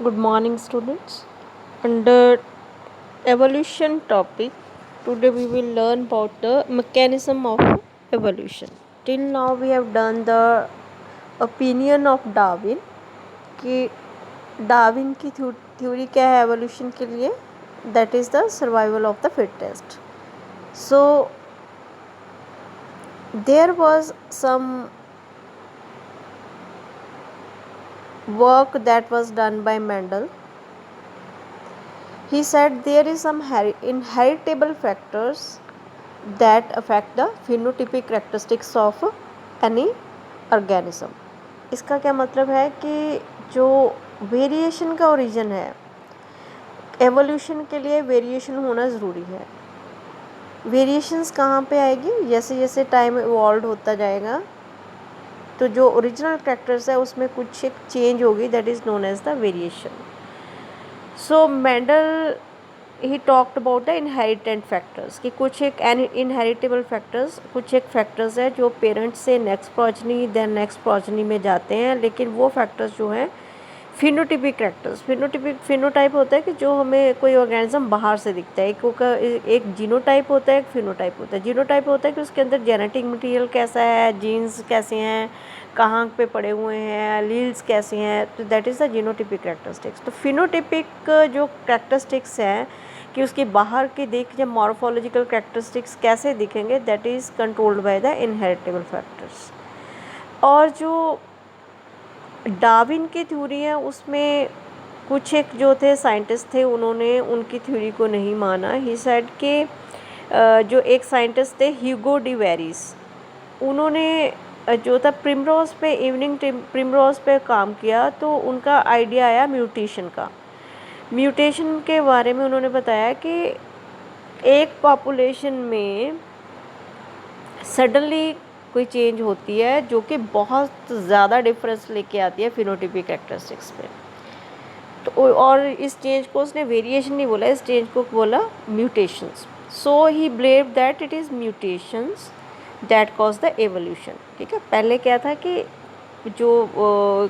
Good morning, students. Under evolution topic, today we will learn about the mechanism of evolution. Till now, we have done the opinion of Darwin कि Darwin की theory क्या है evolution के लिए, that is the survival of the fittest. So there was some work that was done by Mendel. He said there is some inheritable factors that affect the phenotypic characteristics of any organism. इसका क्या मतलब है कि जो variation का origin है, evolution के लिए वेरिएशन होना ज़रूरी है. वेरिएशंस कहाँ पे आएगी? जैसे जैसे टाइम इवॉल्व होता जाएगा तो जो ओरिजिनल कैरेक्टर्स है उसमें कुछ एक चेंज होगी, that is known as the variation. So Mendel he talked about the inheritance factors कि कुछ एक इनहेरिटेबल फैक्टर्स, कुछ एक फैक्टर्स है जो पेरेंट्स से next progeny then next progeny में जाते हैं, लेकिन वो फैक्टर्स जो हैं फिनोटिपिक कैरेक्टर्स. फिनोटाइप होता है कि जो हमें कोई ऑर्गेनिज्म बाहर से दिखता है. एक जीनोटाइप होता है, एक फिनोटाइप होता है. जीनोटाइप होता है कि उसके अंदर जेनेटिक मटेरियल कैसा है, जीन्स कैसे हैं, कहाँ पे पड़े हुए हैं, लील्स कैसे हैं, तो that is the genotypic characteristics. तो फिनोटिपिक जो कैरेक्टरिस्टिक्स हैं कि उसकी बाहर की दिख या मॉर्फोलॉजिकल कैरेक्टरिस्टिक्स कैसे दिखेंगे, that is controlled by the inheritable factors. और जो डार्विन की थ्योरी है उसमें कुछ एक जो थे साइंटिस्ट थे, उन्होंने उनकी थ्योरी को नहीं माना. ही सेड कि जो एक साइंटिस्ट थे ह्यूगो डी वेरिस, उन्होंने जो था प्रिमरोज पे इवनिंग प्रिमरोज पे काम किया, तो उनका आइडिया आया म्यूटेशन का. म्यूटेशन के बारे में उन्होंने बताया कि एक पॉपुलेशन में सडनली कोई चेंज होती है जो कि बहुत ज़्यादा डिफरेंस लेके आती है फिनोटिपिक कैरेक्टरिस्टिक्स में. तो और इस चेंज को उसने वेरिएशन नहीं बोला, इस चेंज को बोला mutations. So he believe that it is mutations that cause the evolution. ठीक है, पहले क्या था कि जो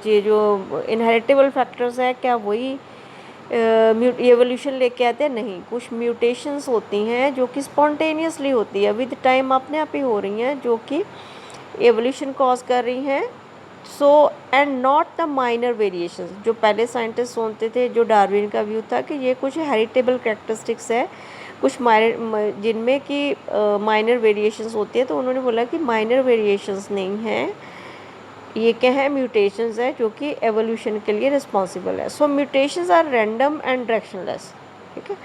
ये जो इनहेरिटेबल फैक्टर्स है क्या वही एवोल्यूशन लेके आते हैं? नहीं, कुछ म्यूटेशंस होती हैं जो कि स्पॉन्टेनियसली होती है, विद टाइम अपने आप ही हो रही हैं, जो कि एवोल्यूशन कॉज कर रही हैं. So and not the minor variations. जो पहले साइंटिस्ट सोचते थे, जो डार्विन का व्यू था कि ये कुछ हेरिटेबल कैरेक्टरिस्टिक्स है, कुछ माइनर जिनमें कि माइनर वेरिएशंस होती है, तो उन्होंने बोला कि माइनर वेरिएशंस नहीं हैं, ये क्या है, म्यूटेशंस है जो कि एवोल्यूशन के लिए रिस्पॉन्सिबल है. So mutations are random and directionless. ठीक है,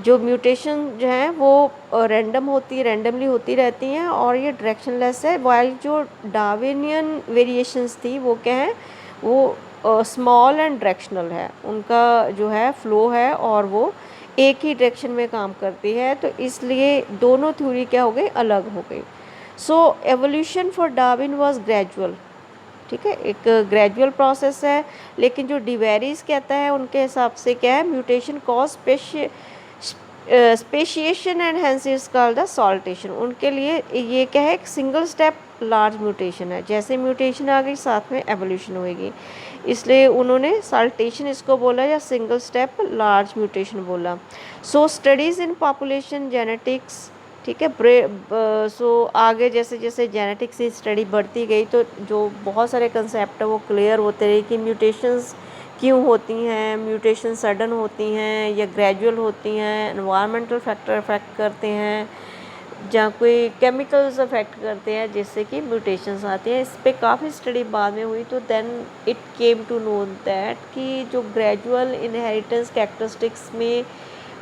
जो म्यूटेशन जो है वो रैंडमली होती रहती हैं और ये डायरेक्शनलेस है. वाइल जो डार्विनियन वेरिएशंस थी वो क्या है, वो स्मॉल एंड डायरेक्शनल है. उनका जो है फ्लो है और वो एक ही डायरेक्शन में काम करती है, तो इसलिए दोनों थ्योरी क्या हो गई, अलग हो गई. So evolution for Darwin was gradual. ठीक है, एक ग्रेजुअल प्रोसेस है, लेकिन जो डिवेरिस कहता है उनके हिसाब से क्या है, mutation cause speciation and hence is called the saltation. उनके लिए ये क्या है, एक सिंगल स्टेप लार्ज म्यूटेशन है. जैसे म्यूटेशन आ गई साथ में एवोल्यूशन होएगी, इसलिए उन्होंने सॉल्टेशन इसको बोला या सिंगल स्टेप लार्ज म्यूटेशन बोला. सो स्टडीज़ इन पॉपुलेशन जेनेटिक्स. ठीक है, सो आगे जैसे जैसे जेनेटिक्स की स्टडी बढ़ती गई तो जो बहुत सारे कंसेप्ट है वो क्लियर होते रहे कि म्यूटेशंस क्यों होती हैं, म्यूटेशन सडन होती हैं या ग्रेजुअल होती हैं, एनवायरमेंटल फैक्टर अफेक्ट करते हैं या कोई केमिकल्स अफेक्ट करते हैं जिससे कि म्यूटेशंस आती हैं. इस पर काफ़ी स्टडी बाद में हुई, तो then it came to know that कि जो ग्रेजुअल इनहेरिटेंस कैरेक्टरिस्टिक्स में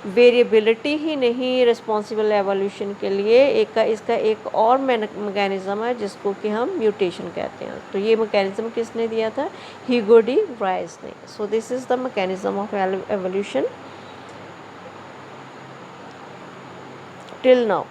वेरिएबिलिटी ही नहीं रिस्पॉन्सिबल एवोल्यूशन के लिए, इसका एक और मैकेनिज़्म है जिसको कि हम म्यूटेशन कहते हैं. तो ये मैकेनिज़्म किसने दिया था, ह्यूगो डी वेरिस ने. So this is the mechanism of evolution till now.